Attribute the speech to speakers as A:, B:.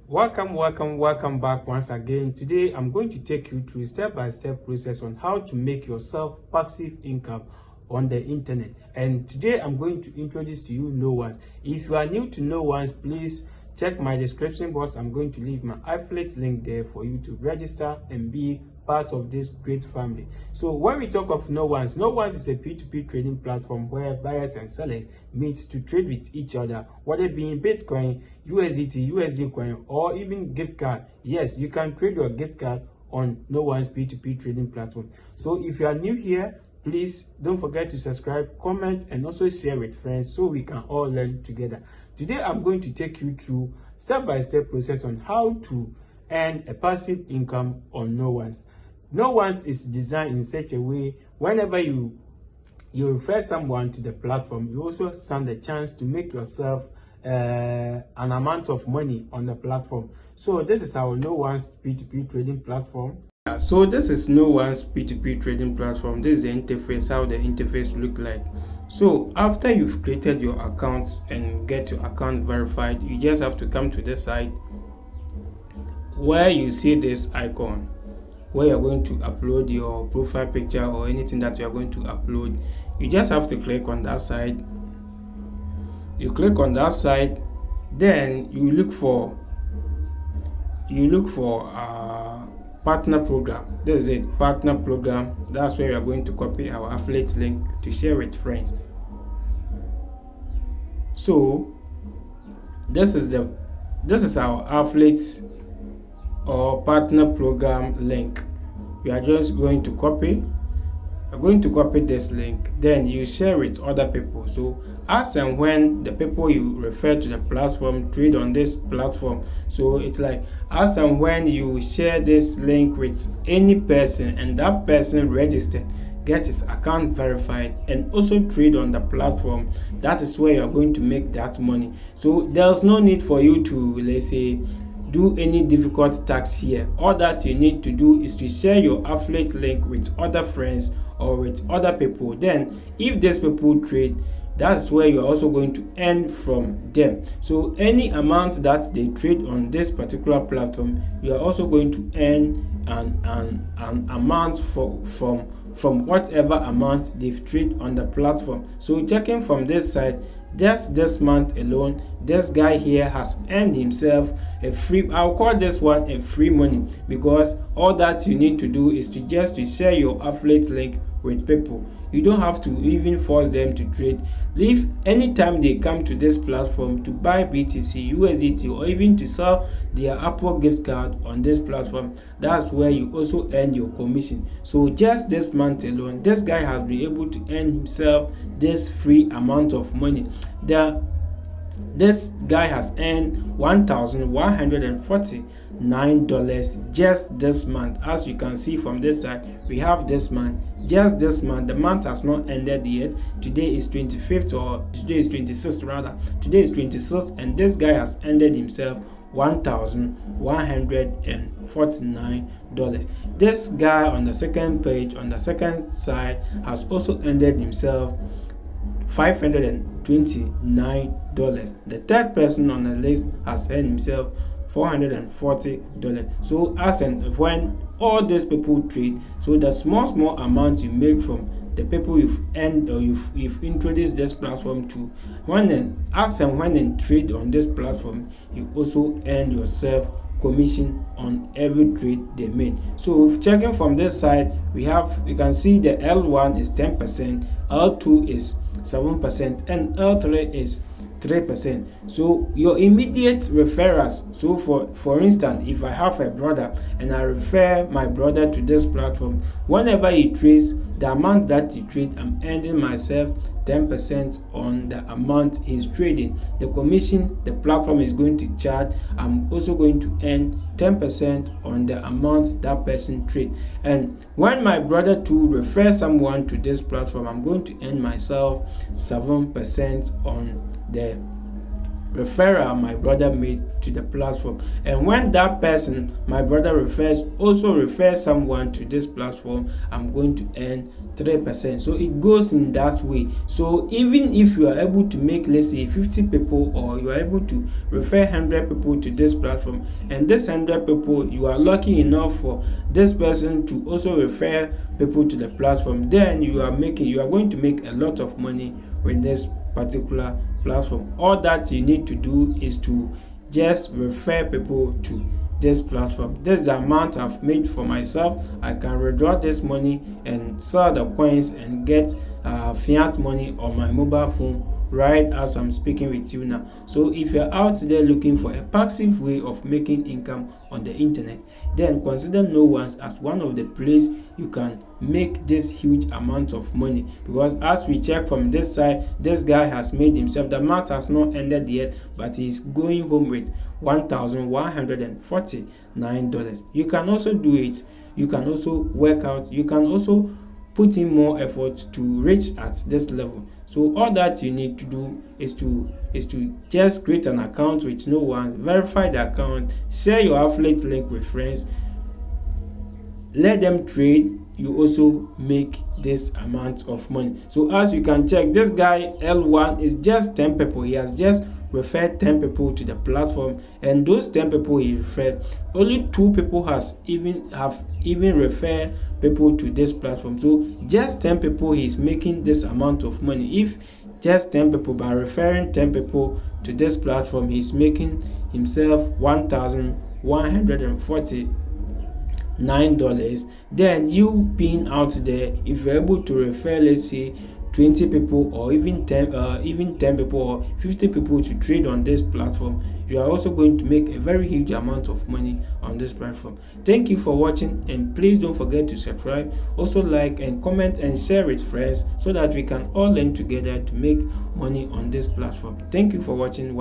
A: Welcome back once again. Today I'm going to take you through a step-by-step process on how to make yourself passive income on the internet. And today I'm going to introduce to you Knowance. If you are new to Knowance, please check my description box. I'm going to leave my affiliate link there for you to register and be part of this great family. So when we talk of Knowance is a P2P trading platform where buyers and sellers meet to trade with each other, whether it being Bitcoin, USDT, USD coin, or even gift card. Yes, you can trade your gift card on Knowance P2P trading platform. So if you are new here, please don't forget to subscribe, comment, and also share with friends so we can all learn together. Today I'm going to take you through step-by-step process on how to earn a passive income on Knowance. Knowance is designed in such a way whenever you refer someone to the platform, you also stand a chance to make yourself an amount of money on the platform. So this is our Knowance P2P trading platform. So this is Knowance P2P trading platform. This is the interface, how the interface look like. So after you've created your account and get your account verified, you just have to come to this site where you see this icon where you're going to upload your profile picture or anything that you're going to upload. You just have to click on that side. You click on that side, then you look for partner program. This is it, partner program. That's where we are going to copy our affiliate link to share with friends. So this is our affiliate or partner program link. We are just going to copy. We're going to copy this link, then you share with other people. So as and when the people you refer to the platform trade on this platform, so it's like as and when you share this link with any person and that person registered, get his account verified, and also trade on the platform, that is where you're going to make that money. So there's no need for you to, let's say, do any difficult tasks here. All that you need to do is to share your affiliate link with other friends or with other people. Then if these people trade, that's where you're also going to earn from them. So any amount that they trade on this particular platform, you are also going to earn an amount from whatever amount they've traded on the platform. So checking from this side, just this month alone, this guy here has earned himself a free, I'll call this one a free money, because all that you need to do is to share your affiliate link with people. You don't have to even force them to trade. If anytime they come to this platform to buy BTC, USDT, or even to sell their Apple gift card on this platform, that's where you also earn your commission. So just this month alone, this guy has been able to earn himself this free amount of money. This guy has earned $1,149 just this month. As you can see from this side, we have this month. Just this month, the month has not ended yet. Today is 25th, or today is 26th rather. Today is 26th, and this guy has ended himself $1,149. This guy on the second page, on the second side, has also ended himself $529. The third person on the list has earned himself $440. So as and when all these people trade, so the small amount you make from the people you've earned or you've introduced this platform to, as and when they trade on this platform, you also earn yourself commission on every trade they made. So checking from this side, you can see the L1 is 10%, L2 is 7%, and L3 is 3%. So your immediate referrals, so for instance, if I have a brother and I refer my brother to this platform, whenever he trades, the amount that he trade, I'm earning myself 10% on the amount he's trading. The commission the platform is going to charge, I'm also going to earn 10% on the amount that person trade. And when my brother too refers someone to this platform, I'm going to earn myself 7% on referral my brother made to the platform. And when that person my brother also refers someone to this platform, I'm going to earn 3%. So it goes in that way. So even if you are able to make, let's say, 50 people, or you are able to refer 100 people to this platform, and this 100 people, you are lucky enough for this person to also refer people to the platform, then you are going to make a lot of money with this particular platform. All that you need to do is to just refer people to this platform. This is the amount I've made for myself. I can withdraw this money and sell the coins and get fiat money on my mobile phone right as I'm speaking with you now. So if you're out there looking for a passive way of making income on the internet, then consider NoOnes as one of the places you can make this huge amount of money. Because as we check from this side, this guy has made himself, the month has not ended yet, but he's going home with $1,149. You can also do it. You can also work out. You can also put in more effort to reach at this level. So all that you need to do is to just create an account with NoOnes, verify the account, share your affiliate link with friends, let them trade. You also make this amount of money. So as you can check, this guy L1 is just 10 people. He has just referred 10 people to the platform, and those 10 people he referred, only 2 people have even referred people to this platform. So just 10 people, he's making this amount of money. If just 10 people, by referring 10 people to this platform, he's making himself $1,149. Then you being out there, if you're able to refer, let's say, 20 people, or even 10 people or 50 people to trade on this platform, you are also going to make a very huge amount of money on this platform. Thank you for watching, and please don't forget to subscribe, also like and comment and share with friends, so that we can all learn together to make money on this platform. Thank you for watching.